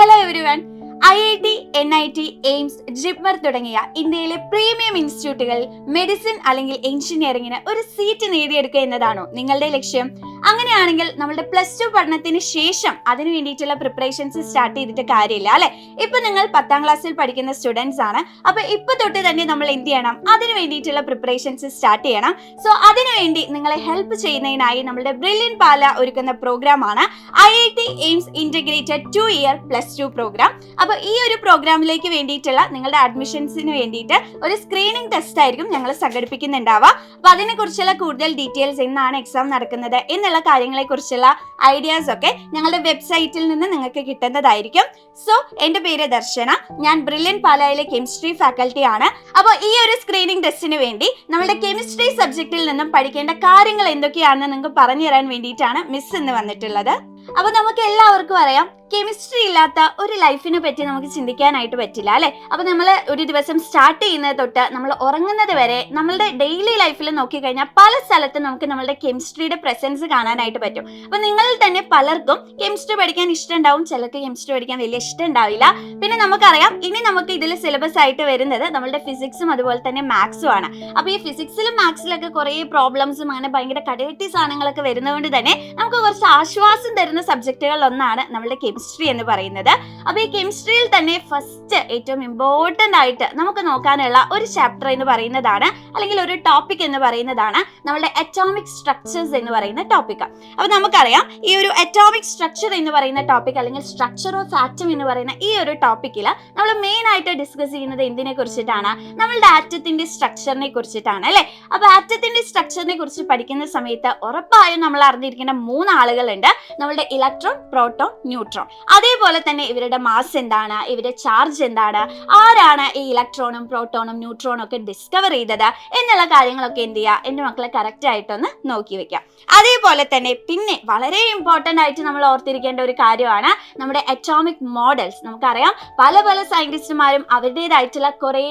Hello everyone. IIT, NIT, AIIMS, JIPMER തുടങ്ങിയ ഇന്ത്യയിലെ premium ഇൻസ്റ്റിറ്റ്യൂട്ടുകളിൽ medicine അല്ലെങ്കിൽ എഞ്ചിനീയറിംഗിന് ഒരു സീറ്റ് നേടിയെടുക്കുക എന്നതാണോ നിങ്ങളുടെ ലക്ഷ്യം? അങ്ങനെയാണെങ്കിൽ നമ്മുടെ +2 പഠനത്തിന് ശേഷം അതിനു വേണ്ടിയിട്ടുള്ള പ്രിപ്പറേഷൻസ് സ്റ്റാർട്ട് ചെയ്തിട്ട് കാര്യമില്ല അല്ലെ. ഇപ്പൊ നിങ്ങൾ 10ാം ക്ലാസ്സിൽ പഠിക്കുന്ന സ്റ്റുഡൻസ് ആണ്. അപ്പൊ ഇപ്പൊ തൊട്ട് തന്നെ നമ്മൾ എന്ത് ചെയ്യണം? അതിനു വേണ്ടിയിട്ടുള്ള പ്രിപ്പറേഷൻസ് സ്റ്റാർട്ട് ചെയ്യണം. സോ അതിനുവേണ്ടി നിങ്ങളെ ഹെൽപ്പ് ചെയ്യുന്നതിനായി നമ്മുടെ ബ്രില്യൻ പാല ഒരുക്കുന്ന പ്രോഗ്രാം ആണ് IIT AIIMS integrated 2-year +2 programme. അപ്പൊ ഈ ഒരു പ്രോഗ്രാമിലേക്ക് വേണ്ടിയിട്ടുള്ള നിങ്ങളുടെ അഡ്മിഷൻസിന് വേണ്ടിയിട്ട് ഒരു സ്ക്രീനിങ് ടെസ്റ്റ് ആയിരിക്കും ഞങ്ങൾ സംഘടിപ്പിക്കുന്നുണ്ടാവുക. അപ്പൊ അതിനെ കുറിച്ചുള്ള കൂടുതൽ ഡീറ്റെയിൽസ്, എന്നാണ് എക്സാം നടക്കുന്നത് എന്നുള്ള കാര്യങ്ങളെ കുറിച്ചുള്ള ഐഡിയാസ് ഒക്കെ ഞങ്ങളുടെ വെബ്സൈറ്റിൽ നിന്ന് നിങ്ങൾക്ക് കിട്ടുന്നതായിരിക്കും. സോ എന്റെ പേര് ദർശന, ഞാൻ ബ്രില്യൻ പാലയിലെ കെമിസ്ട്രി ഫാക്കൽറ്റി ആണ്. അപ്പോൾ ഈ ഒരു സ്ക്രീനിങ് ടെസ്റ്റിന് വേണ്ടി നമ്മുടെ കെമിസ്ട്രി സബ്ജക്റ്റിൽ നിന്നും പഠിക്കേണ്ട കാര്യങ്ങൾ എന്തൊക്കെയാണെന്ന് നിങ്ങൾക്ക് പറഞ്ഞു തരാൻ വേണ്ടിയിട്ടാണ് മിസ് ഇന്ന് വന്നിട്ടുള്ളത്. അപ്പൊ നമുക്ക് എല്ലാവർക്കും അറിയാം, കെമിസ്ട്രി ഇല്ലാത്ത ഒരു ലൈഫിനെ പറ്റി നമുക്ക് ചിന്തിക്കാനായിട്ട് പറ്റില്ല അല്ലെ. അപ്പൊ നമ്മൾ ഒരു ദിവസം സ്റ്റാർട്ട് ചെയ്യുന്നത് തൊട്ട് നമ്മൾ ഉറങ്ങുന്നത് വരെ നമ്മളുടെ ഡെയിലി ലൈഫിൽ നോക്കിക്കഴിഞ്ഞാൽ പല സ്ഥലത്തും നമുക്ക് നമ്മളുടെ കെമിസ്ട്രിയുടെ പ്രസൻസ് കാണാനായിട്ട് പറ്റും. അപ്പൊ നിങ്ങളിൽ തന്നെ പലർക്കും കെമിസ്ട്രി പഠിക്കാൻ ഇഷ്ടം ഉണ്ടാവും, ചിലർക്ക് കെമിസ്ട്രി പഠിക്കാൻ വലിയ ഇഷ്ടം ഉണ്ടാവില്ല. പിന്നെ നമുക്കറിയാം, ഇനി നമുക്ക് ഇതിൽ സിലബസ് ആയിട്ട് വരുന്നത് നമ്മളുടെ ഫിസിക്സും അതുപോലെ തന്നെ മാത്സും ആണ്. അപ്പൊ ഈ ഫിസിക്സിലും മാത്സിലൊക്കെ കുറെ പ്രോബ്ലംസും അങ്ങനെ ഭയങ്കര കടകട്ടി സാധനങ്ങളൊക്കെ വരുന്നതുകൊണ്ട് തന്നെ നമുക്ക് കുറച്ച് ആശ്വാസം തരുന്ന സബ്ജക്റ്റുകളിൽ ഒന്നാണ് നമ്മളുടെ കെമിസ്ട്രി എന്ന് പറയുന്നത്. അപ്പൊ ഈ കെമിസ്ട്രിയിൽ തന്നെ ഫസ്റ്റ് ഏറ്റവും ഇമ്പോർട്ടന്റ് ആയിട്ട് നമുക്ക് നോക്കാനുള്ള ഒരു ചാപ്റ്റർ എന്ന് പറയുന്നതാണ്, അല്ലെങ്കിൽ ഒരു ടോപ്പിക് എന്ന് പറയുന്നതാണ് നമ്മളുടെ അറ്റോമിക് സ്ട്രക്ചേഴ്സ് എന്ന് പറയുന്ന ടോപ്പിക്. അപ്പൊ നമുക്കറിയാം, ഈ ഒരു അറ്റോമിക് സ്ട്രക്ചർ എന്ന് പറയുന്ന ടോപ്പിക് അല്ലെങ്കിൽ സ്ട്രക്ചർ ഓഫ് ആറ്റം എന്ന് പറയുന്ന ഈ ഒരു ടോപ്പിക്കിൽ നമ്മൾ മെയിൻ ആയിട്ട് ഡിസ്കസ് ചെയ്യുന്നത് എന്തിനെ കുറിച്ചിട്ടാണ്? നമ്മളുടെ ആറ്റത്തിന്റെ സ്ട്രക്ചറിനെ കുറിച്ചിട്ടാണ് അല്ലെ. അപ്പൊ ആറ്റത്തിന്റെ സ്ട്രക്ചറിനെ കുറിച്ച് പഠിക്കുന്ന സമയത്ത് ഉറപ്പായും നമ്മൾ അറിഞ്ഞിരിക്കേണ്ട 3 ആളുകളുണ്ട്. നമ്മളുടെ ഇലക്ട്രോൺ, പ്രോട്ടോൺ, ന്യൂട്രോൺ. അതേപോലെ തന്നെ ഇവരുടെ മാസ് എന്താണ്, ഇവരുടെ ചാർജ് എന്താണ്, ആരാണ് ഈ ഇലക്ട്രോണും പ്രോട്ടോണും ന്യൂട്രോണും ഒക്കെ ഡിസ്കവർ ചെയ്തത് എന്നുള്ള കാര്യങ്ങളൊക്കെ എന്ത് ചെയ്യുക, എൻ്റെ മക്കളെ കറക്റ്റ് ആയിട്ടൊന്ന് നോക്കി വെക്കാം. അതേപോലെ തന്നെ പിന്നെ വളരെ ഇമ്പോർട്ടൻ്റ് ആയിട്ട് നമ്മൾ ഓർത്തിരിക്കേണ്ട ഒരു കാര്യമാണ് നമ്മുടെ അറ്റോമിക് മോഡൽസ്. നമുക്കറിയാം, പല പല സയന്റിസ്റ്റുമാരും അവരുടേതായിട്ടുള്ള കുറേ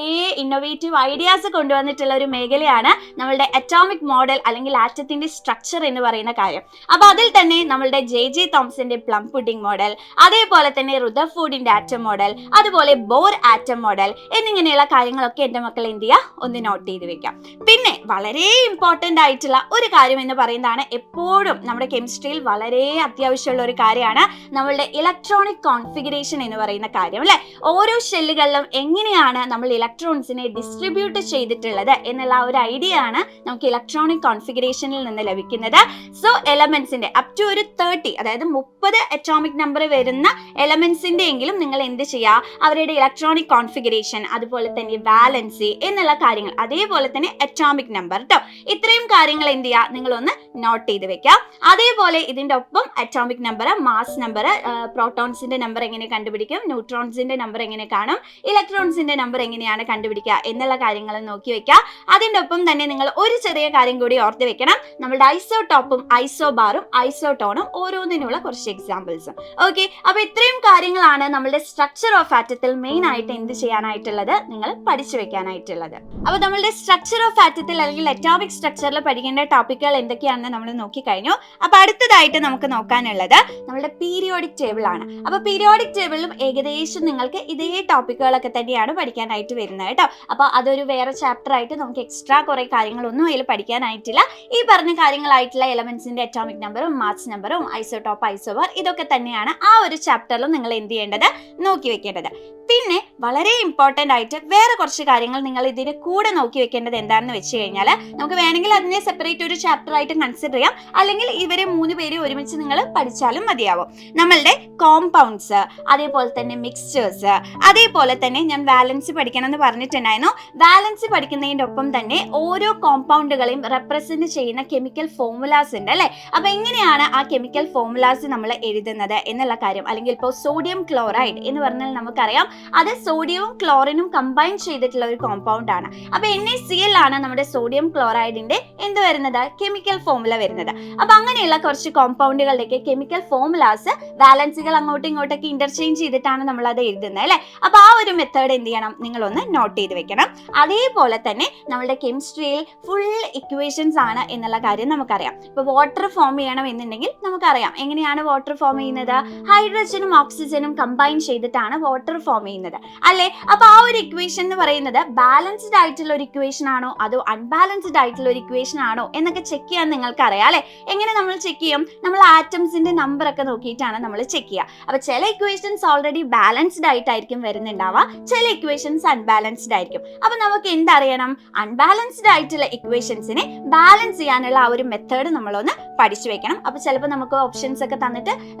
ഇന്നോവേറ്റീവ് ഐഡിയാസ് കൊണ്ടുവന്നിട്ടുള്ള ഒരു മേഖലയാണ് നമ്മളുടെ അറ്റോമിക് മോഡൽ അല്ലെങ്കിൽ ആറ്റത്തിന്റെ സ്ട്രക്ചർ എന്ന് പറയുന്ന കാര്യം. അപ്പൊ അതിൽ തന്നെ നമ്മളുടെ J.J. തോംസന്റെ പ്ലം പുഡിംഗ് മോഡൽ, അതേപോലെ തന്നെ റുദർഫോർഡിന്റെ ആറ്റം മോഡൽ, അതുപോലെ ബോർ ആറ്റം മോഡൽ എന്നിങ്ങനെയുള്ള കാര്യങ്ങളൊക്കെ എൻ്റെ മക്കൾ എന്ത് ചെയ്യുക, ഒന്ന് നോട്ട് ചെയ്ത് വെക്കാം. പിന്നെ വളരെ ഇമ്പോർട്ടൻ്റ് ആയിട്ടുള്ള ഒരു കാര്യം എന്ന് പറയുന്നതാണ് എപ്പോഴും നമ്മുടെ കെമിസ്ട്രിയിൽ വളരെ അത്യാവശ്യമുള്ള ഒരു കാര്യമാണ് നമ്മളുടെ ഇലക്ട്രോണിക് കോൺഫിഗറേഷൻ എന്ന് പറയുന്ന കാര്യം അല്ലെ. ഓരോ ഷെല്ലുകളിലും എങ്ങനെയാണ് നമ്മൾ ഇലക്ട്രോൺസിനെ ഡിസ്ട്രിബ്യൂട്ട് ചെയ്തിട്ടുള്ളത് എന്നുള്ള ഒരു ഐഡിയ ആണ് നമുക്ക് ഇലക്ട്രോണിക് കോൺഫിഗറേഷനിൽ നിന്ന് ലഭിക്കുന്നത്. സോ എലമെന്റ്സിന്റെ അപ് ടു ഒരു 30, അതായത് 30 അറ്റോമിക് നമ്പർ വരുന്ന എലമെന്റ്സിന്റെ എങ്കിലും നിങ്ങൾ എന്ത് ചെയ്യുക, അവരുടെ ഇലക്ട്രോണിക് കോൺഫിഗറേഷൻ, അതുപോലെ തന്നെ വാലൻസി എന്നുള്ള കാര്യങ്ങൾ, അതേപോലെ തന്നെ അറ്റോമിക് നമ്പർ കേട്ടോ, ഇത്രയും കാര്യങ്ങൾ എന്ത് ചെയ്യുക, നിങ്ങളൊന്ന് നോട്ട് ചെയ്ത് വെക്കുക. അതേപോലെ ഇതിന്റെ ഒപ്പം അറ്റോമിക് നമ്പർ, മാസ് നമ്പർ, പ്രോട്ടോൺസിന്റെ നമ്പർ എങ്ങനെ കണ്ടുപിടിക്കും, ന്യൂട്രോൺസിന്റെ നമ്പർ എങ്ങനെ കാണും, ഇലക്ട്രോൺസിന്റെ നമ്പർ എങ്ങനെയാണ് കണ്ടുപിടിക്കുക എന്നുള്ള കാര്യങ്ങൾ നോക്കി വെക്കുക. അതിന്റെ ഒപ്പം തന്നെ നിങ്ങൾ ഒരു ചെറിയ കാര്യം കൂടി ഓർത്ത് വെക്കണം, നമ്മുടെ ഐസോടോപ്പും ഐസോബാറും ഐസോട്ടോണും ഓരോന്നിനുള്ള കുറച്ച് എക്സാമ്പിൾസും. ഓക്കെ, അപ്പൊ ഇത്രയും കാര്യങ്ങളാണ് നമ്മളുടെ സ്ട്രക്ചർ ഓഫ് ആറ്റത്തിൽ മെയിൻ ആയിട്ട് എന്ത് ചെയ്യാനായിട്ടുള്ളത്, നിങ്ങൾ പഠിച്ചു വെക്കാനായിട്ടുള്ളത്. അപ്പൊ നമ്മളുടെ സ്ട്രക്ചർ ഓഫ് ആറ്റത്തിൽ അല്ലെങ്കിൽ അറ്റോമിക് സ്ട്രക്ചറിൽ പഠിക്കേണ്ട ടോപ്പിക്കുകൾ എന്തൊക്കെയാണെന്ന് നമ്മൾ നോക്കിക്കഴിഞ്ഞു. അപ്പൊ അടുത്തതായിട്ട് നമുക്ക് നോക്കാനുള്ളത് നമ്മളുടെ പീരിയോഡിക് ടേബിൾ ആണ്. അപ്പൊ പീരിയോഡിക് ടേബിളിലും ഏകദേശം നിങ്ങൾക്ക് ഇതേ ടോപ്പിക്കുകളൊക്കെ തന്നെയാണ് പഠിക്കാനായിട്ട് വരുന്നത് കേട്ടോ. അപ്പൊ അതൊരു വേറെ ചാപ്റ്റർ ആയിട്ട് നമുക്ക് എക്സ്ട്രാ കുറെ കാര്യങ്ങളൊന്നും അതിൽ പഠിക്കാനായിട്ടില്ല. ഈ പറഞ്ഞ കാര്യങ്ങളായിട്ടുള്ള എലമെന്റ്സിന്റെ അറ്റോമിക് നമ്പറും മാസ് നമ്പറും ഐസോടോപ്പ്, ഐസോബാർ ഇതൊക്കെ തന്നെയാണ് ആ ഒരു ചാപ്റ്ററിലും നിങ്ങൾ എന്ത് ചെയ്യേണ്ടത്, നോക്കി വെക്കേണ്ടത്. പിന്നെ വളരെ ഇമ്പോർട്ടൻ്റ് ആയിട്ട് വേറെ കുറച്ച് കാര്യങ്ങൾ നിങ്ങൾ ഇതിന് കൂടെ നോക്കി വെക്കേണ്ടത് എന്താണെന്ന് വെച്ച് കഴിഞ്ഞാൽ, നമുക്ക് വേണമെങ്കിൽ അതിനെ സെപ്പറേറ്റ് ഒരു ചാപ്റ്റർ ആയിട്ട് കൺസിഡർ ചെയ്യാം, അല്ലെങ്കിൽ ഇവരെ 3 പേരെ ഒരുമിച്ച് നിങ്ങൾ പഠിച്ചാലും മതിയാവും. നമ്മളുടെ കോമ്പൗണ്ട്സ്, അതേപോലെ തന്നെ മിക്സ്ചേഴ്സ്, അതേപോലെ തന്നെ ഞാൻ വാലൻസി പഠിക്കണം എന്ന് പറഞ്ഞിട്ടുണ്ടായിരുന്നു. വാലൻസി പഠിക്കുന്നതിൻ്റെ ഒപ്പം തന്നെ ഓരോ കോമ്പൗണ്ടുകളെയും റെപ്രസെന്റ് ചെയ്യുന്ന കെമിക്കൽ ഫോർമുലാസ് ഉണ്ട് അല്ലെ. അപ്പൊ എങ്ങനെയാണ് ആ കെമിക്കൽ ഫോർമുലാസ് നമ്മൾ എഴുതുന്നത് എന്നുള്ള കാര്യം, അല്ലെങ്കിൽ ഇപ്പോൾ സോഡിയം ക്ലോറൈഡ് എന്ന് പറഞ്ഞാൽ നമുക്കറിയാം അത് സോഡിയവും ക്ലോറിനും കമ്പൈൻ ചെയ്തിട്ടുള്ള ഒരു കോമ്പൗണ്ട് ആണ്. അപ്പൊ NaCl ആണ് നമ്മുടെ സോഡിയം ക്ലോറൈഡിന്റെ എന്ത് വരുന്നത്, കെമിക്കൽ ഫോർമുല വരുന്നത്. അപ്പൊ അങ്ങനെയുള്ള കുറച്ച് കോമ്പൗണ്ടുകളിലേക്ക് കെമിക്കൽ ഫോർമുലാസ് വാലൻസുകൾ അങ്ങോട്ടും ഇങ്ങോട്ടൊക്കെ ഇന്റർചേഞ്ച് ചെയ്തിട്ടാണ് നമ്മൾ അത് എഴുതുന്നത് അല്ലെ. അപ്പൊ ആ ഒരു മെത്തേഡ് എന്ത് ചെയ്യണം, നിങ്ങളൊന്ന് നോട്ട് ചെയ്ത് വെക്കണം. അതേപോലെ തന്നെ നമ്മുടെ കെമിസ്ട്രിയിൽ ഫുൾ ഇക്വേഷൻസ് ആണ് എന്നുള്ള കാര്യം നമുക്കറിയാം. ഇപ്പൊ വാട്ടർ ഫോം ചെയ്യണം എന്നുണ്ടെങ്കിൽ നമുക്കറിയാം എങ്ങനെയാണ് വാട്ടർ ഫോം ചെയ്യുന്നത്, ഹൈഡ്രജനും ഓക്സിജനും കമ്പൈൻ ചെയ്തിട്ടാണ് വാട്ടർ ഫോം ചെയ്യുന്നത് അല്ലെ. അപ്പൊ ആ ഒരു ഇക്വേഷൻ എന്ന് പറയുന്നത് ബാലൻസ്ഡ് ആയിട്ടുള്ള ഒരു ഇക്വേഷൻ ആണോ അതോ അൺബാലൻസ്ഡ് ആയിട്ടുള്ള ഒരു ഇക്വേഷൻ ആണോ എന്നൊക്കെ ചെക്ക് ചെയ്യാൻ നിങ്ങൾക്ക് അറിയാം അല്ലെ. എങ്ങനെ നമ്മൾ ചെക്ക് ചെയ്യും, നമ്മൾ ആറ്റംസിന്റെ നമ്പർ ഒക്കെ നോക്കിയിട്ടാണ് നമ്മൾ ചെക്ക് ചെയ്യുക. അപ്പൊ ചില ഇക്വേഷൻസ് ഓൾറെഡി ബാലൻസ്ഡ് ആയിട്ടായിരിക്കും വരുന്നുണ്ടാവുക, ചില ഇക്വേഷൻസ് അൺബാലൻസ്ഡ് ആയിരിക്കും. അപ്പൊ നമുക്ക് എന്തറിയണം, അൺബാലൻസ്ഡ് ആയിട്ടുള്ള ഇക്വേഷൻസിനെ ബാലൻസ് ചെയ്യാനുള്ള ആ ഒരു മെത്തേഡ് നമ്മളൊന്ന് പഠിച്ചു വെക്കണം. അപ്പൊ ചിലപ്പോൾ നമുക്ക് ഓപ്ഷൻസ് ഒക്കെ തന്നിട്ട്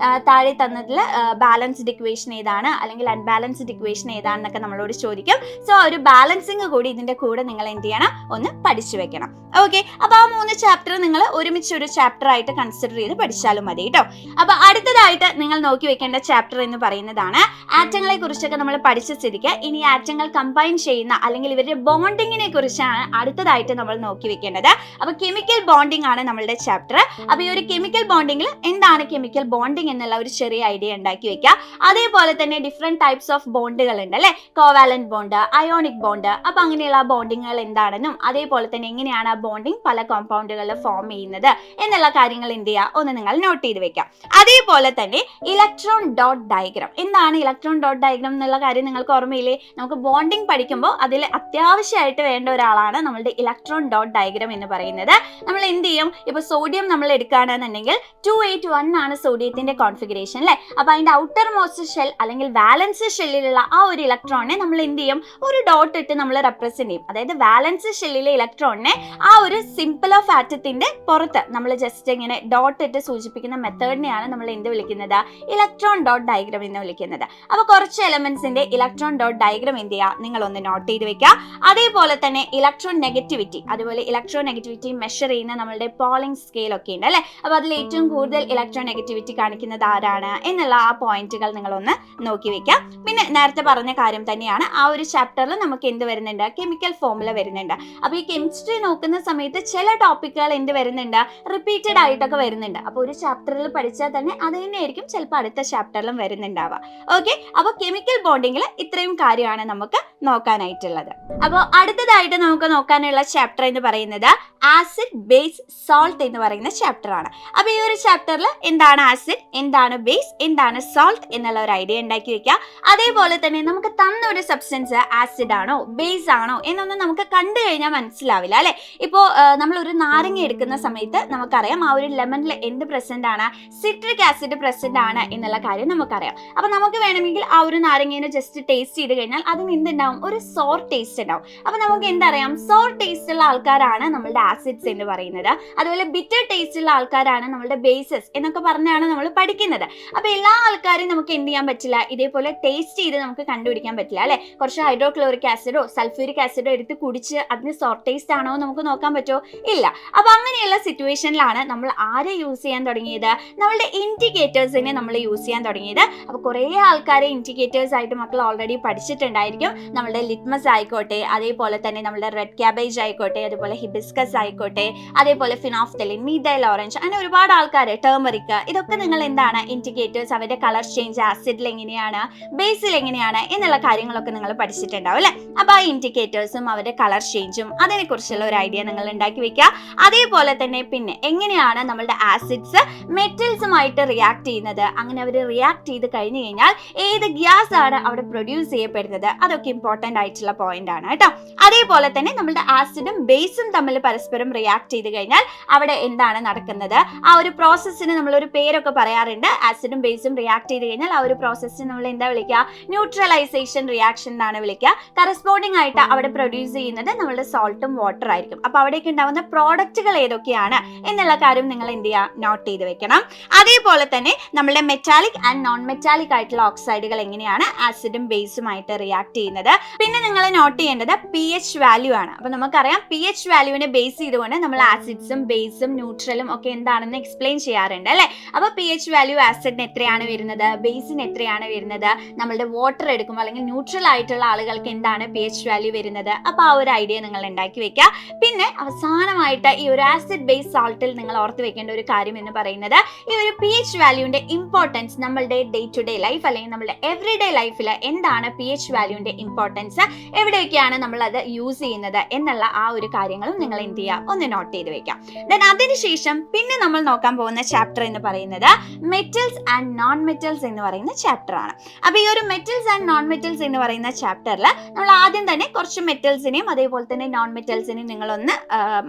താഴെ തന്നതിൽ ബാലൻസ്ഡ് ഇക്വേഷൻ ഏതാണ് അല്ലെങ്കിൽ അൺബാലൻസ്ഡ് ഇക്വേഷൻ ഏതാണെന്നൊക്കെ നമ്മളോട് ചോദിക്കും. സോ ഒരു ബാലൻസിങ് കൂടി ഇതിന്റെ കൂടെ നിങ്ങൾ എന്ത് ചെയ്യണം, ഒന്ന് പഠിച്ചു വെക്കണം. ഓക്കെ, അപ്പൊ ആ 3 ചാപ്റ്റർ നിങ്ങൾ ഒരുമിച്ച് ഒരു ചാപ്റ്റർ ആയിട്ട് കൺസിഡർ ചെയ്ത് പഠിച്ചാലും മതി കേട്ടോ. അപ്പൊ അടുത്തതായിട്ട് നിങ്ങൾ നോക്കി വെക്കേണ്ട ചാപ്റ്റർ എന്ന് പറയുന്നതാണ് ആറ്റങ്ങളെ കുറിച്ചൊക്കെ നമ്മൾ പഠിച്ച സ്ഥിതിക്ക് ഇനി ആറ്റങ്ങൾ കമ്പൈൻ ചെയ്യുന്ന അല്ലെങ്കിൽ ഇവരുടെ ബോണ്ടിങ്ങിനെ കുറിച്ചാണ് അടുത്തതായിട്ട് നമ്മൾ നോക്കി വെക്കേണ്ടത്. അപ്പൊ കെമിക്കൽ ബോണ്ടിങ് ആണ് നമ്മളുടെ ചാപ്റ്റർ. അപ്പൊ ഈ ഒരു കെമിക്കൽ ബോണ്ടിങ്ങിൽ എന്താണ് കെമിക്കൽ ബോണ്ടിങ് എന്നുള്ള ഒരു ചെറിയ ഐഡിയ ഉണ്ടാക്കി വെക്കുക. അതേപോലെ തന്നെ ഡിഫറെന്റ് ടൈപ്സ് ഓഫ് ബോണ്ടുകൾ ഉണ്ട് അല്ലെ, കോവാലന്റ് ബോണ്ട്, അയോണിക് ബോണ്ട്. അപ്പൊ അങ്ങനെയുള്ള ബോണ്ടിങ്ങുകൾ എന്താണെന്നും അതേപോലെ തന്നെ എങ്ങനെയാണ് ആ ബോണ്ടിങ് പല കോമ്പൗണ്ടുകളിൽ ഫോം ചെയ്യുന്നത് എന്നുള്ള കാര്യങ്ങൾ എന്ത് ചെയ്യുക, ഒന്ന് നിങ്ങൾ നോട്ട് ചെയ്ത് വെക്കാം. അതേപോലെ തന്നെ ഇലക്ട്രോൺ ഡോട്ട് ഡയഗ്രാം. എന്താണ് ഇലക്ട്രോൺ ഡോട്ട് ഡയഗ്രാം എന്നുള്ള കാര്യം നിങ്ങൾക്ക് ഓർമ്മയില്ലേ? നമുക്ക് ബോണ്ടിങ് പഠിക്കുമ്പോൾ അതിൽ അത്യാവശ്യമായിട്ട് വേണ്ട ഒരാളാണ് നമ്മളുടെ ഇലക്ട്രോൺ ഡോട്ട് ഡയഗ്രാം എന്ന് പറയുന്നത്. നമ്മൾ എന്ത് ചെയ്യും, ഇപ്പൊ സോഡിയം നമ്മൾ എടുക്കുകയാണെന്നുണ്ടെങ്കിൽ 281 ആണ് സോഡിയത്തിന്റെ കോൺഫിഗറേഷൻ അല്ലെ. അപ്പൊ അതിന്റെ ഔട്ടർ മോസ്റ്റ് ഷെൽ അല്ലെങ്കിൽ വാലൻസ് ഷെല്ലിലുള്ള ആ ഒരു ഇലക്ട്രോണിനെ നമ്മൾ എന്ത് ചെയ്യും, ഒരു ഡോട്ട് ഇട്ട് നമ്മൾ റെപ്രസെന്റ് ചെയ്യും. അതായത് വാലൻസ് ഷെല്ലിലെ ഇലക്ട്രോണിനെ ആ ഒരു സിമ്പിൾ ഓഫ് ആറ്റത്തിന്റെ പുറത്ത് നമ്മൾ ജസ്റ്റ് ഇങ്ങനെ ഡോട്ട് ഇട്ട് സൂചിപ്പിക്കുന്ന മെത്തേഡിനെയാണ് നമ്മൾ എന്ത് വിളിക്കുന്നത്, ഇലക്ട്രോൺ ഡോട്ട് ഡയഗ്രാം എന്ന് വിളിക്കുന്നത്. അപ്പൊ കുറച്ച് എലമെന്റ്സിന്റെ ഇലക്ട്രോൺ ഡോട്ട് ഡയഗ്രാം എന്ത് ചെയ്യുക, നിങ്ങൾ ഒന്ന് നോട്ട് ചെയ്ത് വെക്കുക. അതേപോലെ തന്നെ ഇലക്ട്രോൺ നെഗറ്റിവിറ്റി, അതുപോലെ ഇലക്ട്രോൺ നെഗറ്റിവിറ്റി മെഷർ ചെയ്യുന്ന നമ്മളുടെ പോളിംഗ് സ്കെയിൽ ഒക്കെ ഉണ്ട് അല്ലെ. അപ്പൊ അതിൽ ഏറ്റവും കൂടുതൽ ഇലക്ട്രോൺ നെഗറ്റിവിറ്റി കാണിക്കുന്നത് ആരാണ് എന്നുള്ള ആ പോയിന്റുകൾ നിങ്ങളൊന്ന് നോക്കി വെക്കുക. പിന്നെ നേരത്തെ പറഞ്ഞ കാര്യം തന്നെയാണ്, ആ ഒരു ചാപ്റ്ററിൽ നമുക്ക് എന്ത് വരുന്നുണ്ട്, കെമിക്കൽ ഫോർമുല വരുന്നുണ്ട്. അപ്പൊ ഈ കെമിസ്ട്രി നോക്കുന്ന സമയത്ത് ചില ടോപ്പിക്കുകൾ എന്ത് വരുന്നുണ്ട്, റിപ്പീറ്റഡ് ആയിട്ടൊക്കെ വരുന്നുണ്ട്. അപ്പൊ ഒരു ചാപ്റ്ററിൽ പഠിച്ചാൽ തന്നെ അത് തന്നെയായിരിക്കും ചിലപ്പോൾ അടുത്ത ചാപ്റ്ററിലും വരുന്നുണ്ടാവുക. ഓക്കെ, അപ്പൊ കെമിക്കൽ ബോണ്ടിങ്ങിൽ ഇത്രയും കാര്യമാണ് നമുക്ക് നോക്കാനായിട്ടുള്ളത്. അപ്പോൾ അടുത്തതായിട്ട് നമുക്ക് നോക്കാനുള്ള ചാപ്റ്റർ എന്ന് പറയുന്നത് ആസിഡ് ബേസ് സോൾട്ട് എന്ന് പറയുന്ന ചാപ്റ്റർ ആണ്. അപ്പൊ ഈ ഒരു ചാപ്റ്ററിൽ എന്താണ് ആസിഡ്, എന്താണ് ബേസ്, എന്താണ് സോൾട്ട് എന്നുള്ള ഒരു ഐഡിയ ഉണ്ടാക്കി വെക്കുക. അതേപോലെ തന്നെ നമുക്ക് തന്ന ഒരു സബ്സ്റ്റൻസ് ആസിഡ് ആണോ ബേസ് ആണോ എന്നൊന്നും നമുക്ക് കണ്ടു കഴിഞ്ഞാൽ മനസ്സിലാവില്ല അല്ലെ. ഇപ്പോ നമ്മൾ ഒരു നാരങ്ങ എടുക്കുന്ന സമയത്ത് നമുക്കറിയാം ആ ഒരു ലെമണിൽ എന്ത് പ്രസന്റ് ആണ്, സിട്രിക് ആസിഡ് പ്രസന്റ് ആണ് എന്നുള്ള കാര്യം നമുക്കറിയാം. അപ്പൊ നമുക്ക് വേണമെങ്കിൽ ആ ഒരു നാരങ്ങേനെ ജസ്റ്റ് ടേസ്റ്റ് ചെയ്ത് കഴിഞ്ഞാൽ അതിന് എന്തുണ്ടാവും, ഒരു സോർ ടേസ്റ്റ് ഉണ്ടാവും. അപ്പൊ നമുക്ക് എന്തറിയാം, സോർ ടേസ്റ്റ് ഉള്ള ആൾക്കാരാണ് നമ്മളുടെ ആസിഡ്സ് എന്ന് പറയുന്നത്. അതുപോലെ ബിറ്റർ ടേസ്റ്റ് ഉള്ള ആൾക്കാരാണ് നമ്മളുടെ ബേസസ് എന്നൊക്കെ പറഞ്ഞാണ് നമ്മൾ പഠിക്കുന്നത്. അപ്പൊ എല്ലാ ആൾക്കാരും നമുക്ക് എന്ത് ചെയ്യാൻ പറ്റില്ല, ഇതേപോലെ ടേസ്റ്റ് ചെയ്ത് നമുക്ക് കണ്ടുപിടിക്കാൻ പറ്റില്ല അല്ലെ. കുറച്ച് ഹൈഡ്രോക്ലോറിക് ആസിഡോ സൾഫ്യൂരിക് ആസിഡോ എടുത്ത് കുടിച്ച് അതിന് സോർ ടേസ്റ്റ് ആണോ നമുക്ക് നോക്കാൻ പറ്റുമോ, ഇല്ല. അപ്പൊ അങ്ങനെയുള്ള സിറ്റുവേഷനിലാണ് നമ്മൾ ആരെ യൂസ് ചെയ്യാൻ തുടങ്ങിയത്, നമ്മളുടെ ഇൻഡിക്കേറ്റേഴ്സിനെ നമ്മൾ യൂസ് ചെയ്യാൻ തുടങ്ങിയത്. അപ്പൊ കുറെ ആൾക്കാരെ ഇൻഡിക്കേറ്റേഴ്സ് ആയിട്ട് മക്കൾ ഓൾറെഡി പഠിച്ചിട്ടുണ്ടായിരിക്കും. നമ്മളുടെ ലിറ്റ്മസ് ആയിക്കോട്ടെ, അതേപോലെ തന്നെ നമ്മളുടെ റെഡ് ക്യാബേജ് ആയിക്കോട്ടെ, അതുപോലെ ഹിബിസ്കസ് ആയിക്കോട്ടെ, അതേപോലെ ഫിനോഫ്തലിൻ, മീഥൈൽ ഓറഞ്ച്, അങ്ങനെ ഒരുപാട് ആൾക്കാർ, ടേമറിക്, ഇതൊക്കെ നിങ്ങൾ എന്താണ് ഇൻഡിക്കേറ്റേഴ്സ്. അവരുടെ കളർ ചേഞ്ച് ആസിഡിൽ എങ്ങനെയാണ്, ബേസിൽ എങ്ങനെയാണ് എന്നുള്ള കാര്യങ്ങളൊക്കെ നിങ്ങൾ പഠിച്ചിട്ടുണ്ടാവും അല്ലെ. അപ്പൊ ആ ഇൻഡിക്കേറ്റേഴ്സും അവരുടെ കളർ ചേഞ്ചും അതിനെ കുറിച്ചുള്ള ഒരു ഐഡിയ നിങ്ങൾ ഉണ്ടാക്കി വെക്കുക. അതേപോലെ തന്നെ പിന്നെ എങ്ങനെയാണ് നമ്മളുടെ ആസിഡ്സ് മെറ്റൽസുമായിട്ട് റിയാക്ട് ചെയ്യുന്നത്, അങ്ങനെ അവർ റിയാക്ട് ചെയ്ത് കഴിഞ്ഞു കഴിഞ്ഞാൽ ഏത് ഗ്യാസ് ആണ് അവിടെ പ്രൊഡ്യൂസ് ചെയ്യപ്പെടുന്നത്, അതൊക്കെ ഇമ്പോർട്ടന്റ് ആയിട്ടുള്ള പോയിന്റ് ആണ് കേട്ടോ. അതേപോലെ തന്നെ നമ്മളുടെ ആസിഡും ബേസും തമ്മിൽ പരസ്പരം റിയാക്ട് ചെയ്ത് കഴിഞ്ഞാൽ അവിടെ എന്താണ് നടക്കുന്നത്, ആ ഒരു പ്രോസസ്സിന് നമ്മളൊരു പേരൊക്കെ പറയാറുണ്ട്. ആസിഡും ബേസും റിയാക്ട് ചെയ്ത് കഴിഞ്ഞാൽ ആ ഒരു പ്രോസസ്സിന് നമ്മൾ എന്താ വിളിക്കുക, ന്യൂട്രലൈസേഷൻ റിയാക്ഷൻ എന്നാണ് വിളിക്കുക. കറസ്പോണ്ടിങ് ആയിട്ട് അവിടെ പ്രൊഡ്യൂസ് ചെയ്യുന്നത് നമ്മളുടെ സോൾട്ടും വാട്ടർ ആയിരിക്കും. അപ്പൊ അവിടേക്ക് ഉണ്ടാവുന്ന പ്രോഡക്റ്റുകൾ ഏതൊക്കെയാണ് എന്നുള്ള കാര്യം നിങ്ങൾ എന്ത് ചെയ്യുക, നോട്ട് ചെയ്ത് വെക്കണം. അതേപോലെ തന്നെ നമ്മളുടെ മെറ്റാലിക് ആൻഡ് നോൺ മെറ്റാലിക് ആയിട്ടുള്ള ഓക്സൈഡുകൾ എങ്ങനെയാണ് ആസിഡും ബേസുമായിട്ട് റിയാക്ട് ചെയ്യുന്നത്. പിന്നെ നിങ്ങൾ നോട്ട് ചെയ്യേണ്ടത് pH വാല്യൂ ആണ്. അപ്പൊ നമുക്കറിയാം pH വാല്യൂവിനെ ബേസ് ചെയ്തുകൊണ്ട് നമ്മൾ ആസിഡ്സും ബേസും ന്യൂട്രലും ഒക്കെ എന്താണെന്ന് എക്സ്പ്ലെയിൻ ചെയ്യാറുണ്ട് അല്ലെ. അപ്പൊ pH വാല്യൂ ആസിഡിന് എത്രയാണ് വരുന്നത്, ബേസിന് എത്രയാണ് വരുന്നത്, നമ്മളുടെ വാട്ടർ വാട്ടർ എടുക്കുമ്പോൾ അല്ലെങ്കിൽ ന്യൂട്രൽ ആയിട്ടുള്ള ആളുകൾക്ക് എന്താണ് pH വാല്യൂ വരുന്നത്. അപ്പോൾ ആ ഒരു ഐഡിയ നിങ്ങൾ ഉണ്ടാക്കി വെക്കുക. പിന്നെ അവസാനമായിട്ട് ഈ ഒരു ആസിഡ് ബേസ് സാൾട്ടിൽ നിങ്ങൾ ഓർത്ത് വെക്കേണ്ട ഒരു കാര്യം എന്ന് പറയുന്നത് ഈ ഒരു pH വാല്യൂവിന്റെ ഇമ്പോർട്ടൻസ് നമ്മളുടെ ഡേ ടു ഡേ ലൈഫ് അല്ലെങ്കിൽ നമ്മുടെ എവറിഡേ ലൈഫിൽ എന്താണ് pH വാല്യൂവിന്റെ ഇമ്പോർട്ടൻസ്, എവിടെയൊക്കെയാണ് നമ്മൾ അത് യൂസ് ചെയ്യുന്നത് എന്നുള്ള ആ ഒരു കാര്യങ്ങളും നിങ്ങൾ എന്ത് ചെയ്യുക, ഒന്ന് നോട്ട് ചെയ്ത് വെക്കാം. ദെൻ അതിനുശേഷം പിന്നെ നമ്മൾ നോക്കാൻ പോകുന്ന ചാപ്റ്റർ എന്ന് പറയുന്നത് മെറ്റൽസ് ആൻഡ് നോൺ മെറ്റൽസ് എന്ന് പറയുന്ന ചാപ്റ്റർ ആണ്. അപ്പൊ ഈ ഒരു മെറ്റൽസ് ആൻഡ് നോൺ മെറ്റൽസ് എന്ന് പറയുന്ന ചാപ്റ്ററിൽ നമ്മൾ ആദ്യം തന്നെ കുറച്ച് മെറ്റൽസിനെയും അതേപോലെ തന്നെ നോൺ മെറ്റൽസിനെയും നിങ്ങളൊന്ന്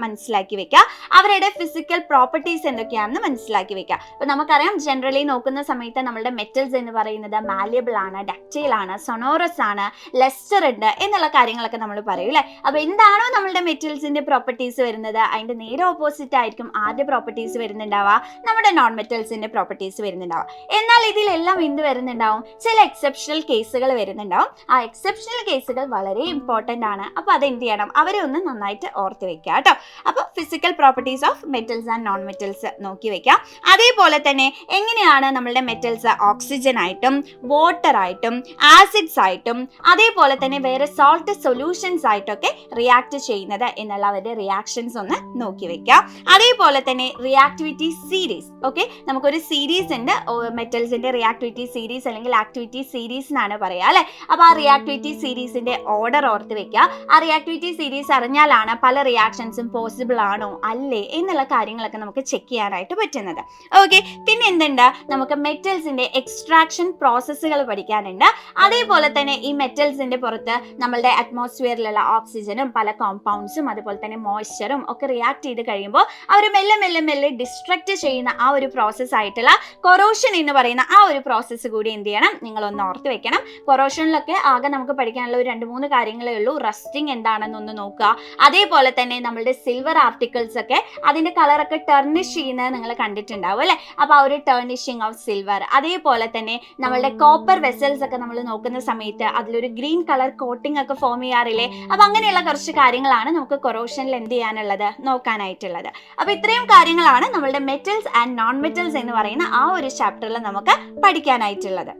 മനസ്സിലാക്കി വെക്കുക. അവരുടെ ഫിസിക്കൽ പ്രോപ്പർട്ടീസ് എന്തൊക്കെയാണെന്ന് മനസ്സിലാക്കി വെക്കുക. അപ്പൊ നമുക്കറിയാം ജനറലി നോക്കുന്ന സമയത്ത് നമ്മളുടെ മെറ്റൽസ് എന്ന് പറയുന്നത് മാലിയബിൾ ആണ്, ഡക്റ്റൈൽ ആണ്, സൊണോറസ് ആണ്, ലെസ്റ്റർ ഉണ്ട് എന്നുള്ള കാര്യങ്ങളൊക്കെ നമ്മൾ പറയും അല്ലെ. അപ്പൊ എന്താണോ നമ്മളുടെ മെറ്റൽസിന്റെ പ്രോപ്പർട്ടീസ് വരുന്നത് അതിന്റെ നേരെ ഓപ്പോസിറ്റ് ആയിരിക്കും ആദ്യ പ്രോപ്പർട്ടീസ് വരുന്നുണ്ടാവുക നമ്മുടെ നോൺ മെറ്റൽസിന്റെ പ്രോപ്പർട്ടീസ് വരുന്നുണ്ടാവുക. എന്നാൽ ഇതിലെല്ലാം എന്ത് വരുന്നുണ്ടാവും, ചില എക്സെപ്ഷണൽ കേസുകൾ വരുന്നുണ്ടാവും. ആ എക്സെപ്ഷണൽ കേസുകൾ വളരെ ഇമ്പോർട്ടന്റ് ആണ്. അപ്പൊ അത് എന്ത് ചെയ്യണം, അവരെ ഒന്ന് നന്നായിട്ട് ഓർത്ത് വെക്കുക കേട്ടോ. അപ്പൊ physical properties of metals and non metals നോക്കി വെക്കാം. അതേപോലെ തന്നെ എങ്ങനെയാണ് നമ്മളുടെ മെറ്റൽസ് ഓക്സിജൻ ആയിട്ടും വാട്ടർ ആയിട്ടും ആസിഡ്സ് ആയിട്ടും അതേപോലെ തന്നെ വേറെ സോൾട്ട് സൊല്യൂഷൻസ് ആയിട്ടൊക്കെ റിയാക്ട് ചെയ്യുന്നത് എന്നുള്ള അവരുടെ റിയാക്ഷൻസ് ഒന്ന് നോക്കി വെക്കാം. അതേപോലെ തന്നെ റിയാക്ടിവിറ്റി സീരീസ്. ഓക്കെ, നമുക്കൊരു സീരീസ് ഉണ്ട് മെറ്റൽസിന്റെ റിയാക്ടിവിറ്റി സീരീസ് അല്ലെങ്കിൽ ആക്ടിവിറ്റി സീരീസ് എന്നാണ് പറയാ അല്ലെ. അപ്പൊ ആ റിയാക്ടിവിറ്റി സീരീസിന്റെ ഓർഡർ ഓർത്ത് വെക്കുക. ആ റിയാക്ടിവിറ്റി സീരീസ് അറിഞ്ഞാലാണ് പല റിയാക്ഷൻസും പോസിബിൾ ആണോ അല്ലേ എന്നുള്ള കാര്യങ്ങളൊക്കെ നമുക്ക് ചെക്ക് ചെയ്യാനായിട്ട് പറ്റുന്നത്. ഓക്കെ, പിന്നെ എന്തുണ്ട്, നമുക്ക് മെറ്റൽസിന്റെ എക്സ്ട്രാക്ഷൻ പ്രോസസ്സുകൾ പഠിക്കാനുണ്ട്. അതേപോലെ തന്നെ ഈ മെറ്റൽസിന്റെ പുറത്ത് നമ്മളുടെ അറ്റ്മോസ്ഫിയറിലുള്ള ഓക്സിജനും പല കോമ്പൗണ്ട്സും അതുപോലെ തന്നെ മോയ്സ്ചറും ഒക്കെ റിയാക്ട് ചെയ്ത് കഴിയുമ്പോൾ അവർ മെല്ലെ മെല്ലെ മെല്ലെ ഡിസ്ട്രക്ട് ചെയ്യുന്ന ആ ഒരു പ്രോസസ് ആയിട്ടുള്ള കൊറോഷൻ എന്ന് പറയുന്ന ആ ഒരു പ്രോസസ്സ് കൂടി എന്ത് ചെയ്യണം, നിങ്ങളൊന്ന് ഓർത്ത് വെക്കണം. കൊറോഷനിലൊക്കെ ആകെ നമുക്ക് പഠിക്കാനുള്ള ഒരു 2-3 കാര്യങ്ങളേ ഉള്ളൂ. റസ്റ്റിംഗ് എന്താണെന്നൊന്ന് നോക്കുക. അതേപോലെ തന്നെ നമ്മളുടെ സിൽവർ ആർട്ടിക്കിൾസ് ഒക്കെ അതിന്റെ കളറൊക്കെ ടെർണിഷ് ചെയ്യുന്നത് നിങ്ങൾ കണ്ടിട്ടുണ്ടാവും അല്ലെ. അപ്പൊ ആ ഒരു ടെർണിഷിങ് ഓഫ് സിൽവർ. അതേപോലെ തന്നെ നമ്മളുടെ കോപ്പർ വെസൽസ് ഒക്കെ നമ്മൾ നോക്കുന്ന സമയത്ത് അതിലൊരു ഗ്രീൻ കളർ കോട്ടിംഗ് ഒക്കെ ഫോം ചെയ്യാറില്ലേ. അപ്പൊ അങ്ങനെയുള്ള കുറച്ച് കാര്യങ്ങളാണ് നമുക്ക് കൊറോഷനിൽ എന്ത് ചെയ്യാനുള്ളത്, നോക്കാനായിട്ടുള്ളത്. അപ്പൊ ഇത്രയും കാര്യങ്ങളാണ് നമ്മളുടെ മെറ്റൽസ് ആൻഡ് നോൺ മെറ്റൽസ് എന്ന് പറയുന്ന ആ ഒരു ചാപ്റ്ററിൽ നമുക്ക് പഠിക്കാനായിട്ടുള്ളത്.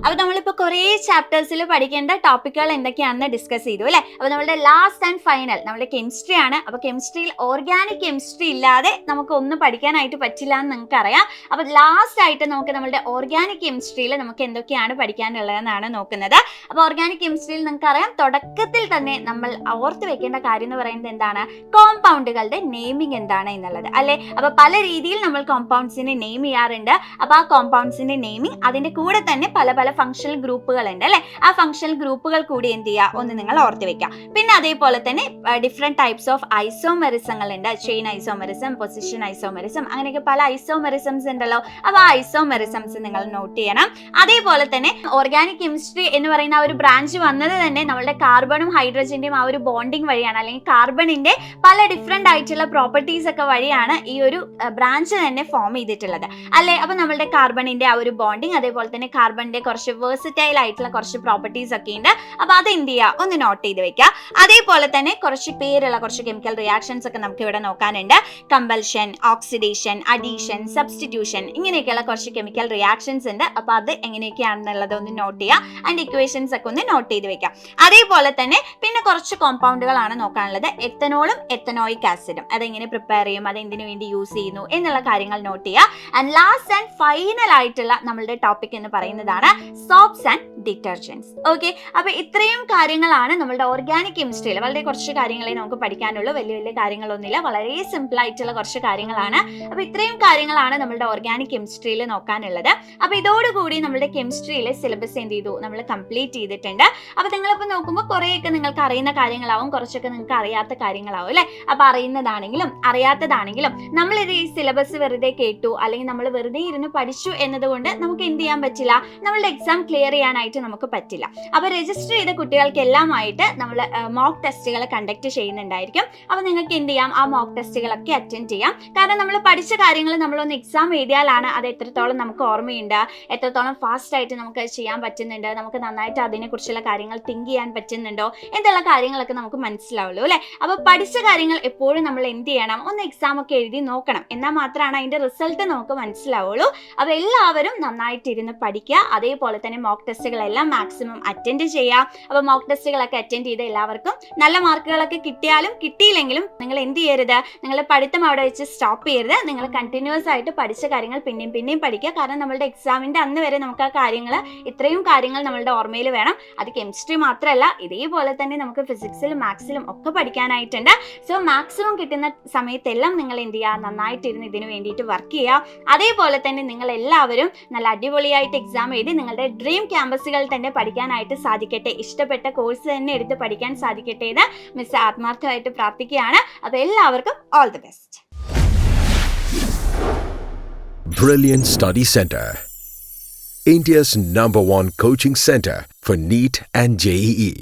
അപ്പൊ നമ്മളിപ്പോ കുറേ ചാപ്റ്റേഴ്സിൽ പഠിക്കേണ്ട ടോപ്പിക്കുകൾ എന്തൊക്കെയാണെന്ന് ഡിസ്കസ് ചെയ്തു അല്ലെ. അപ്പൊ നമ്മളുടെ ലാസ്റ്റ് ആൻഡ് ഫൈനൽ നമ്മുടെ കെമിസ്ട്രി ആണ്. അപ്പൊ കെമിസ്ട്രിയിൽ ഓർഗാനിക് കെമിസ്ട്രി ഇല്ലാതെ നമുക്ക് ഒന്നും പഠിക്കാനായിട്ട് പറ്റില്ല എന്ന് നിങ്ങൾക്ക് അറിയാം. അപ്പൊ ലാസ്റ്റ് ആയിട്ട് നമുക്ക് നമ്മുടെ ഓർഗാനിക് കെമിസ്ട്രിയിൽ നമുക്ക് എന്തൊക്കെയാണ് പഠിക്കാനുള്ളതെന്നാണ് നോക്കുന്നത്. അപ്പൊ ഓർഗാനിക് കെമിസ്ട്രിയിൽ നിങ്ങൾക്ക് അറിയാം തുടക്കത്തിൽ തന്നെ നമ്മൾ ഓർത്ത് വെക്കേണ്ട കാര്യം എന്ന് പറയുന്നത് എന്താണ്, കോമ്പൗണ്ടുകളുടെ നെയിമിംഗ് എന്താണ് എന്നുള്ളത് അല്ലെ. അപ്പൊ പല രീതിയിൽ നമ്മൾ കോമ്പൗണ്ട്സിനെ നെയിം ചെയ്യാറുണ്ട്. അപ്പൊ ആ കോമ്പൗണ്ട്സിന്റെ നെയിമിംഗ് അതിന്റെ കൂടെ തന്നെ പല പല ഫംഗ്ഷണൽ ഗ്രൂപ്പുകൾ ഉണ്ട് അല്ലെ. ആ ഫംഗ്ഷണൽ ഗ്രൂപ്പുകൾ കൂടി എന്ത് ചെയ്യുക, ഒന്ന് നിങ്ങൾ ഓർത്ത് വെക്കുക. പിന്നെ അതേപോലെ തന്നെ ഡിഫറെന്റ് ടൈപ്സ് ഓഫ് ഐസോമെറിസങ്ങൾ ഉണ്ട്. ചെയിൻ ഐസോമെറിസം, പൊസിഷൻ ഐസോമെറിസം, അങ്ങനെയൊക്കെ പല ഐസോമെറിസംസ് ഉണ്ടല്ലോ. അപ്പൊ ആ ഐസോമെറിസംസ് നിങ്ങൾ നോട്ട് ചെയ്യണം. അതേപോലെ തന്നെ ഓർഗാനിക് കെമിസ്ട്രി എന്ന് പറയുന്ന ആ ഒരു ബ്രാഞ്ച് വന്നത് തന്നെ നമ്മളുടെ കാർബണും ഹൈഡ്രജന്റെയും ആ ഒരു ബോണ്ടിങ് വഴിയാണ്, അല്ലെങ്കിൽ കാർബണിന്റെ പല ഡിഫറെന്റ് ആയിട്ടുള്ള പ്രോപ്പർട്ടീസ് ഒക്കെ വഴിയാണ് ഈ ഒരു ബ്രാഞ്ച് തന്നെ ഫോം ചെയ്തിട്ടുള്ളത് അല്ലെ. അപ്പൊ നമ്മളുടെ കാർബണിന്റെ ആ ഒരു ബോണ്ടിങ് അതേപോലെ തന്നെ കാർബണിന്റെ കുറച്ച് വേഴ്സറ്റൈൽ ആയിട്ടുള്ള കുറച്ച് പ്രോപ്പർട്ടീസ് ഒക്കെ ഉണ്ട്. അപ്പൊ അത് എന്ത് ചെയ്യുക, ഒന്ന് നോട്ട് ചെയ്ത് വെക്കുക. അതേപോലെ തന്നെ കുറച്ച് പേരുള്ള കുറച്ച് കെമിക്കൽ റിയാക്ഷൻസ് ഒക്കെ നമുക്ക് ഇവിടെ നോക്കാനുണ്ട്. കമ്പൽഷൻ, ഓക്സിഡേഷൻ, അഡീഷൻ, സബ്സ്റ്റിറ്റ്യൂഷൻ, ഇങ്ങനെയൊക്കെയുള്ള കുറച്ച് കെമിക്കൽ റിയാക്ഷൻസ് ഉണ്ട്. അപ്പൊ അത് എങ്ങനെയൊക്കെയാണെന്നുള്ളത് ഒന്ന് നോട്ട് ചെയ്യുക. അതിന്റെ ഇക്വേഷൻസ് ഒക്കെ ഒന്ന് നോട്ട് ചെയ്ത് വെക്കാം. അതേപോലെ തന്നെ പിന്നെ കുറച്ച് കോമ്പൗണ്ടുകളാണ് നോക്കാനുള്ളത്. എത്തനോളും എത്തനോയിക് ആസിഡും അതെങ്ങനെ പ്രിപ്പയർ ചെയ്യും, അത് എന്തിനു വേണ്ടി യൂസ് ചെയ്യുന്നു എന്നുള്ള കാര്യങ്ങൾ നോട്ട് ചെയ്യുക. ആൻഡ് ലാസ്റ്റ് ആൻഡ് ഫൈനൽ ആയിട്ടുള്ള നമ്മളുടെ ടോപ്പിക് എന്ന് പറയുന്നതാണ് സോപ്സ് ആൻഡ് ഡിറ്റർജൻസ്. ഓക്കെ, അപ്പൊ ഇത്രയും കാര്യങ്ങളാണ് നമ്മളുടെ ഓർഗാനിക് കെമിസ്ട്രിയിൽ. വളരെ കുറച്ച് കാര്യങ്ങളെ നമുക്ക് പഠിക്കാനുള്ളൂ, വലിയ വലിയ കാര്യങ്ങളൊന്നുമില്ല, വളരെ സിമ്പിൾ ആയിട്ടുള്ള കുറച്ച് കാര്യങ്ങളാണ്. അപ്പൊ ഇത്രയും കാര്യങ്ങളാണ് നമ്മളുടെ ഓർഗാനിക് കെമിസ്ട്രിയിൽ നോക്കാനുള്ളത്. അപ്പൊ ഇതോടുകൂടി നമ്മുടെ കെമിസ്ട്രിയിലെ സിലബസ് എന്ത് ചെയ്തു, നമ്മൾ കംപ്ലീറ്റ് ചെയ്തിട്ടുണ്ട്. അപ്പൊ നിങ്ങളിപ്പോ നോക്കുമ്പോൾ കുറേയൊക്കെ നിങ്ങൾക്ക് അറിയുന്ന കാര്യങ്ങളാവും, കുറച്ചൊക്കെ നിങ്ങൾക്ക് അറിയാത്ത കാര്യങ്ങളാവും അല്ലെ. അപ്പൊ അറിയുന്നതാണെങ്കിലും അറിയാത്തതാണെങ്കിലും നമ്മളിത് ഈ സിലബസ് വെറുതെ കേട്ടു അല്ലെങ്കിൽ നമ്മൾ വെറുതെ ഇരുന്ന് പഠിച്ചു എന്നതുകൊണ്ട് നമുക്ക് എന്ത് ചെയ്യാൻ പറ്റില്ല, നമ്മളുടെ എക്സാം ക്ലിയർ ചെയ്യാനായിട്ട് നമുക്ക് പറ്റില്ല. അപ്പൊ രജിസ്റ്റർ ചെയ്ത കുട്ടികൾക്കെല്ലാമായിട്ട് നമ്മൾ മോക്ക് ടെസ്റ്റുകൾ കണ്ടക്ട് ചെയ്യുന്നുണ്ടായിരിക്കും. അപ്പൊ നിങ്ങൾക്ക് എന്ത് ചെയ്യാം, ആ മോക്ക് ടെസ്റ്റുകളൊക്കെ അറ്റൻഡ് ചെയ്യാം. കാരണം നമ്മൾ പഠിച്ച കാര്യങ്ങൾ നമ്മളൊന്ന് എക്സാം എഴുതിയാലാണ് അത് എത്രത്തോളം നമുക്ക് ഓർമ്മയുണ്ട്, എത്രത്തോളം ഫാസ്റ്റ് ആയിട്ട് നമുക്ക് ചെയ്യാൻ പറ്റുന്നുണ്ട്, നമുക്ക് നന്നായിട്ട് അതിനെക്കുറിച്ചുള്ള കാര്യങ്ങൾ തിങ്ക് ചെയ്യാൻ പറ്റുന്നുണ്ടോ എന്നുള്ള കാര്യങ്ങളൊക്കെ നമുക്ക് മനസ്സിലാവുള്ളൂ അല്ലെ. അപ്പൊ പഠിച്ച കാര്യങ്ങൾ എപ്പോഴും നമ്മൾ എന്ത് ചെയ്യണം, ഒന്ന് എക്സാം ഒക്കെ എഴുതി നോക്കണം. എന്നാൽ മാത്രമാണ് അതിന്റെ റിസൾട്ട് നമുക്ക് മനസ്സിലാവുള്ളൂ. അപ്പൊ എല്ലാവരും നന്നായിട്ട് ഇരുന്ന് പഠിക്കുക. അതേപോലെ തന്നെ മോക്ക് ടെസ്റ്റുകൾ ടെസ്റ്റുകളെല്ലാം മാക്സിമം അറ്റൻഡ് ചെയ്യുക. അപ്പോൾ മോക്ക് ടെസ്റ്റുകളൊക്കെ അറ്റൻഡ് ചെയ്ത് എല്ലാവർക്കും നല്ല മാർക്കുകളൊക്കെ കിട്ടിയാലും കിട്ടിയില്ലെങ്കിലും നിങ്ങൾ എന്ത് ചെയ്യരുത്, നിങ്ങളുടെ പഠിത്തം അവിടെ വെച്ച് സ്റ്റോപ്പ് ചെയ്യരുത്. നിങ്ങൾ കണ്ടിന്യൂസ് ആയിട്ട് പഠിച്ച കാര്യങ്ങൾ പിന്നെയും പഠിക്കുക. കാരണം നമ്മളുടെ എക്സാമിൻ്റെ അന്ന് വരെ നമുക്ക് ആ കാര്യങ്ങൾ, ഇത്രയും കാര്യങ്ങൾ നമ്മളുടെ ഓർമ്മയിൽ വേണം. അത് കെമിസ്ട്രി മാത്രമല്ല, ഇതേപോലെ തന്നെ നമുക്ക് ഫിസിക്സിലും മാത്സിലും ഒക്കെ പഠിക്കാനായിട്ടുണ്ട്. സോ മാക്സിമം കിട്ടുന്ന സമയത്തെല്ലാം നിങ്ങൾ എന്ത് ചെയ്യുക, നന്നായിട്ടിരുന്ന് ഇതിന് വേണ്ടിയിട്ട് വർക്ക് ചെയ്യുക. അതേപോലെ തന്നെ നിങ്ങൾ എല്ലാവരും നല്ല അടിപൊളിയായിട്ട് എക്സാം എഴുതി നിങ്ങളുടെ ഡ്രീം ക്യാമ്പസുകളിൽ തന്നെ പഠിക്കാനായിട്ട് സാധിക്കട്ടെ. ഇഷ്ടപ്പെട്ട കോഴ്സ് തന്നെ എടുത്ത് പഠിക്കാൻ സാധിക്കട്ടെ എന്ന് മിസ് ആത്മാർത്ഥമായിട്ട് പ്രാർത്ഥിക്കുകയാണ്. അപ്പോൾ എല്ലാവർക്കും all the best. Brilliant Study Center, India's #1 coaching center for NEET and JEE.